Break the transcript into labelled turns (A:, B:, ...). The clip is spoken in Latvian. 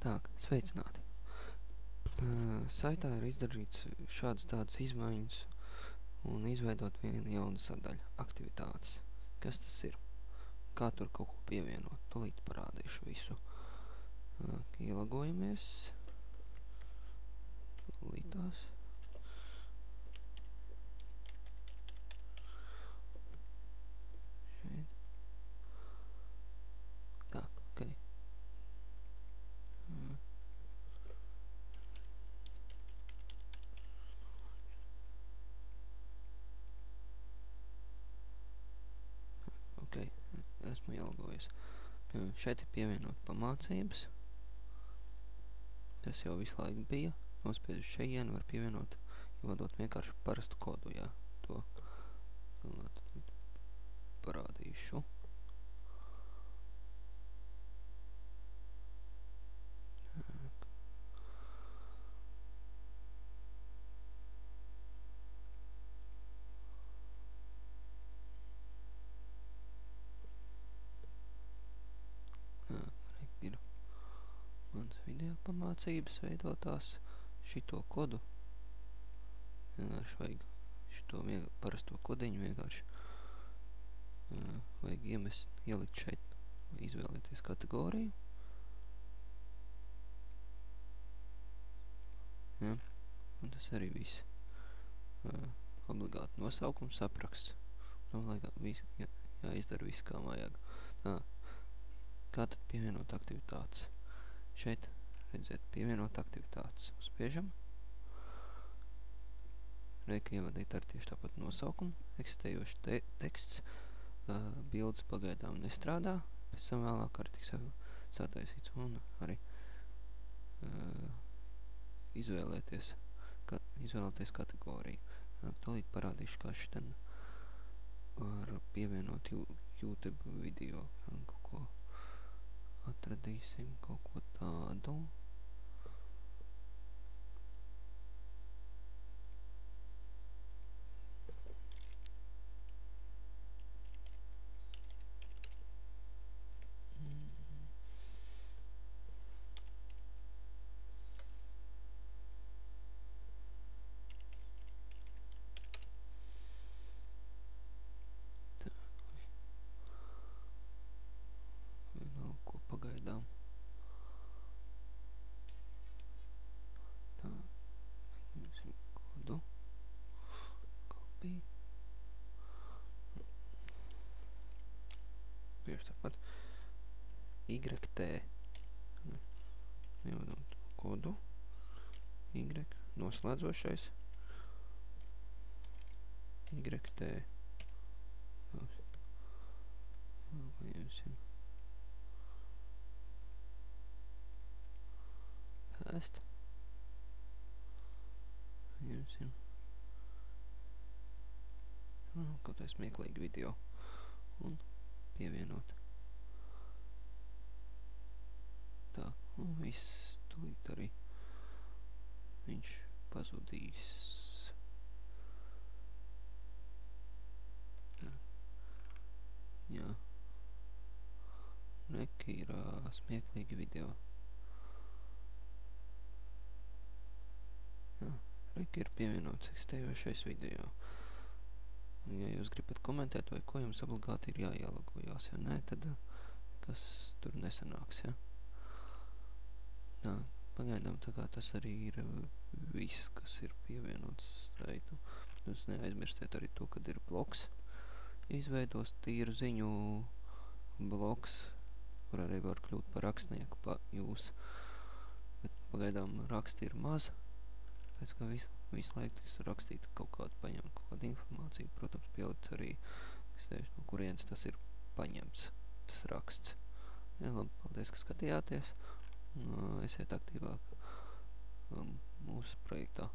A: Tā, sveicināti. Saitā ir izdarīts šādas tādas izmaiņas un izveidot vienu jaunu sadaļu – aktivitātes. Kas tas ir? Kā tur kaut ko pievienot? Tūlīt parādīšu visu. Ielogojamies. Tūlītās. Šeit. Tā, ok. Ok, esmu ielogojies. Šeit ir pievienot pamācības. Tas jau visu laiku bija. Nospiežu šeit var pievienot, ievadot vienkārši parastu kodu, jā. To parādīšu. Ir mans video pamācības veidotās šito kodu. Vienkārši vajag šito parasto kodiņu vienkārši vajag ielikt šeit, izvēlēties kategoriju. Ja, un tas arī viss. Obligāti nosaukums, apraksts. Jāizdara viss, kā vajag. Tā. Kā tad pievienot aktivitātes? Šeit, redziet, pievienot aktivitātes. Uzspiežam. Reika ievadīt ar tieši tāpat nosaukumu. Eksistējošs teksts. Bildes pagaidām nestrādā. Pēc tam vēlāk arī tiks sataisīts. Un arī izvēlēties kategoriju. Tūlīt parādīšu, kā šitien var pievienot YouTube video. Kaut ko atradīsim, kaut ko tādu. Pagaidām. Tā, ņemsim kodu. Copy. Tieši tāpat. YT. Ievadam kodu. Y. Noslēdzošais. YT. Ņemsim. Pēst. Ņemsim. Kaut vai smieklīgi video. Un pievienot. Tā. Un viss tūlīt arī viņš pazudīs. Jā. Neki ir smieklīgi video. Reiki ir pievienots eksistējošais video. Ja jūs gribat komentēt vai ko, jums obligāti ir jāielogojās. Ja nē, tad kas tur nesanāks. Ja? Jā, pagaidām tā kā tas arī ir viss, kas ir pievienots saitu. Jūs neaizmirstiet arī to, kad ir blogs. Izveidos tīru ziņu blogs, kur arī var kļūt par rakstnieku jūs. Bet pagaidām raksti ir maz. Pēc kā visu laiku tiks rakstīt paņemt kaut kādu informāciju, protams, pielikt arī, no kurienes tas ir paņemts, tas raksts. Jā, labi, paldies, ka skatījāties, un esiet aktīvāk mūsu projektā.